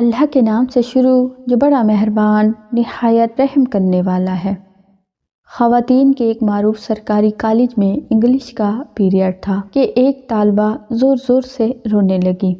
اللہ کے نام سے شروع جو بڑا مہربان نہایت رحم کرنے والا ہے۔ خواتین کے ایک معروف سرکاری کالج میں انگلش کا پیریڈ تھا کہ ایک طالبہ زور زور سے رونے لگی۔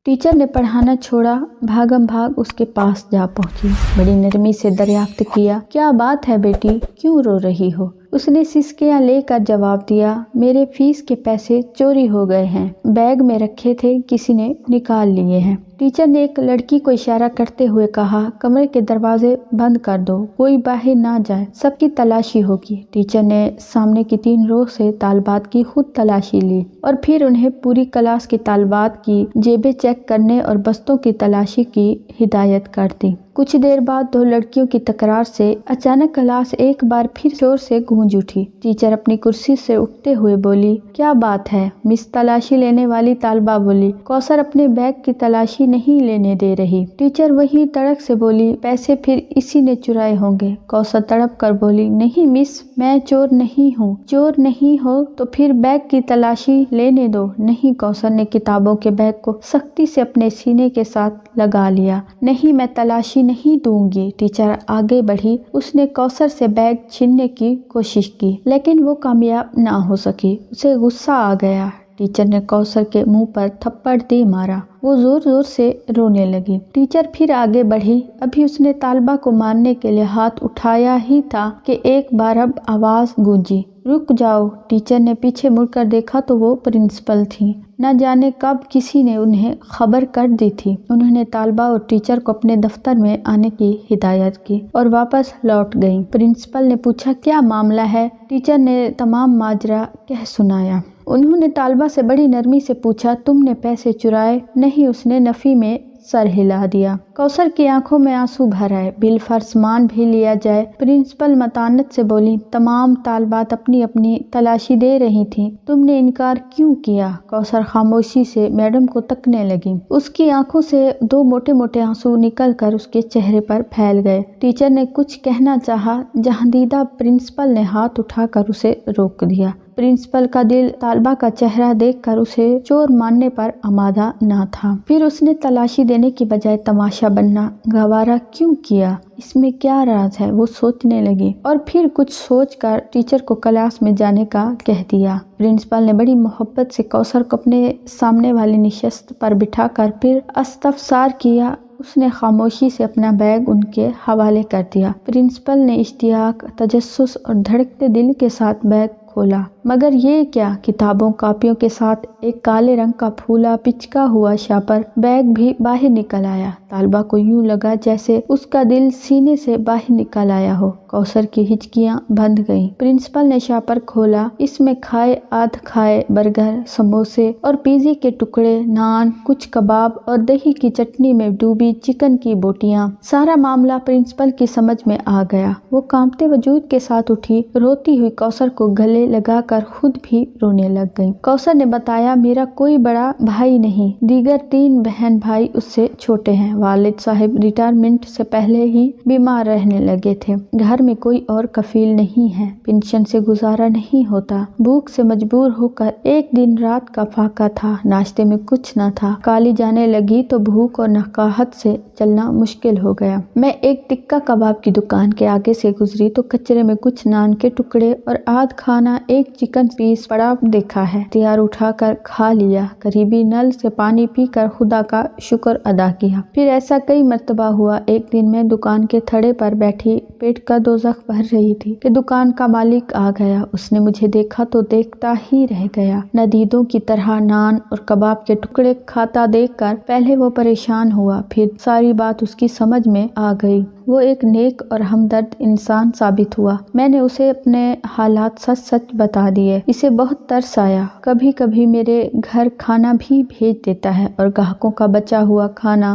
ٹیچر نے پڑھانا چھوڑا، بھاگم بھاگ اس کے پاس جا پہنچی، بڑی نرمی سے دریافت کیا، کیا بات ہے بیٹی، کیوں رو رہی ہو؟ اس نے سسکیاں لے کر جواب دیا، میرے فیس کے پیسے چوری ہو گئے ہیں، بیگ میں رکھے تھے، کسی نے نکال لیے ہیں۔ ٹیچر نے ایک لڑکی کو اشارہ کرتے ہوئے کہا، کمرے کے دروازے بند کر دو، کوئی باہر نہ جائے، سب کی تلاشی ہوگی۔ ٹیچر نے سامنے کی 3 رو سے طالبات کی خود تلاشی لی اور پھر انہیں پوری کلاس کی طالبات کی جیبیں چیک کرنے اور بستوں کی تلاشی کی ہدایت کر دی۔ کچھ دیر بعد 2 لڑکیوں کی تکرار سے اچانک کلاس ایک بار پھر زور سے گونج اٹھی۔ ٹیچر اپنی کرسی سے اٹھتے ہوئے بولی، کیا بات ہے؟ مس تلاشی لینے والی طالبہ بولی، کوثر اپنے بیگ کی تلاشی نہیں لینے دے رہی۔ ٹیچر وہی تڑک سے بولی، پیسے پھر اسی نے چرائے ہوں گے۔ کوثر تڑپ کر بولی، نہیں مس، میں چور نہیں ہوں۔ چور نہیں ہو تو پھر بیگ کی تلاشی لینے دو۔ نہیں، کوثر نے کتابوں کے بیگ کو سختی سے اپنے سینے کے ساتھ لگا لیا۔ نہیں، میں تلاشی نہیں دوں گی۔ ٹیچر آگے بڑھی، اس نے کوثر سے بیگ چھیننے کی کوشش کی لیکن وہ کامیاب نہ ہو سکی۔ اسے غصہ آ گیا۔ ٹیچر نے کوثر کے منہ پر تھپڑ دے مارا، وہ زور زور سے رونے لگی۔ ٹیچر پھر آگے بڑھی، ابھی اس نے طالبہ کو مارنے کے لیے ہاتھ اٹھایا ہی تھا کہ ایک بار اب آواز گونجی، رک جاؤ۔ ٹیچر نے پیچھے مڑ کر دیکھا تو وہ پرنسپل تھیں۔ نہ جانے کب کسی نے انہیں خبر کر دی تھی۔ انہوں نے طالبہ اور ٹیچر کو اپنے دفتر میں آنے کی ہدایت کی اور واپس لوٹ گئیں۔ پرنسپل نے پوچھا، کیا معاملہ ہے؟ ٹیچر نے تمام ماجرا کہہ سنایا۔ انہوں نے طالبہ سے بڑی نرمی سے پوچھا، تم نے پیسے چرائے؟ نہیں، اس نے نفی میں سر ہلا دیا۔ کوثر کی آنکھوں میں آنسو بھر آئے، بالفرض مان بھی لیا جائے۔ پرنسپل متانت سے بولی، تمام طالبات اپنی اپنی تلاشی دے رہی تھیں، تم نے انکار کیوں کیا؟ کوثر خاموشی سے میڈم کو تکنے لگی۔ اس کی آنکھوں سے 2 موٹے موٹے آنسو نکل کر اس کے چہرے پر پھیل گئے۔ ٹیچر نے کچھ کہنا چاہا، جہاندیدہ پرنسپل نے ہاتھ اٹھا کر اسے روک دیا۔ پرنسپل کا دل طالبہ کا چہرہ دیکھ کر اسے چور ماننے پر آمادہ نہ تھا۔ پھر اس نے تلاشی دینے کی بجائے تماشا بننا گوارا کیوں کیا؟ اس میں کیا راز ہے؟ وہ سوچنے لگی اور پھر کچھ سوچ کر ٹیچر کو کلاس میں جانے کا کہہ دیا۔ پرنسپل نے بڑی محبت سے کوثر کو اپنے سامنے والی نشست پر بٹھا کر پھر استفسار کیا۔ اس نے خاموشی سے اپنا بیگ ان کے حوالے کر دیا۔ پرنسپل نے اشتیاق، تجسس اور دھڑکتے دل کے ساتھ بیگ کھولا، مگر یہ کیا؟ کتابوں کاپیوں کے ساتھ ایک کالے رنگ کا پھولا پچکا ہوا شاپر بیگ بھی باہر نکل آیا۔ طالبہ کو یوں لگا جیسے اس کا دل سینے سے باہر نکل آیا ہو۔ کوثر کی ہچکیاں بندھ گئیں۔ پرنسپل نے شاپر کھولا، اس میں کھائے آدھ کھائے برگر، سموسے اور پیزے کے ٹکڑے، نان، کچھ کباب اور دہی کی چٹنی میں ڈوبی چکن کی بوٹیاں۔ سارا معاملہ پرنسپل کی سمجھ میں آ گیا۔ وہ کانپتے وجود کے ساتھ اٹھی، روتی ہوئی کوثر کو گلے لگا کر خود بھی رونے لگ گئی۔ کوثر نے بتایا، میرا کوئی بڑا بھائی نہیں، دیگر 3 بہن بھائی اس سے چھوٹے ہیں۔ والد صاحب ریٹائرمنٹ سے پہلے ہی بیمار رہنے لگے تھے۔ گھر میں کوئی اور کفیل نہیں ہے، پینشن سے گزارا نہیں ہوتا۔ بھوک سے مجبور ہو کر ایک دن رات کا فاقہ تھا، ناشتے میں کچھ نہ تھا۔ کالی جانے لگی تو بھوک اور نقاہت سے چلنا مشکل ہو گیا۔ میں ایک ٹکا کباب کی دکان کے آگے سے گزری تو کچرے میں کچھ نان کے ٹکڑے اور آدھ کھانا ایک چکن پیس پڑا دیکھا ہے، اختیار اٹھا کر کھا لیا۔ قریبی نل سے پانی پی کر خدا کا شکر ادا کیا۔ پھر ایسا کئی مرتبہ ہوا۔ ایک دن میں دکان کے تھڑے پر بیٹھی پیٹ کا دوزخ بھر رہی تھی کہ دکان کا مالک آ گیا۔ اس نے مجھے دیکھا تو دیکھتا ہی رہ گیا۔ ندیدوں کی طرح نان اور کباب کے ٹکڑے کھاتا دیکھ کر پہلے وہ پریشان ہوا، پھر ساری بات اس کی سمجھ میں آ گئی۔ وہ ایک نیک اور ہمدرد انسان ثابت ہوا۔ میں نے اسے اپنے حالات سچ سچ بتا دیے۔ اسے بہت ترس آیا، کبھی کبھی میرے گھر کھانا بھی بھیج دیتا ہے اور گاہکوں کا بچا ہوا کھانا،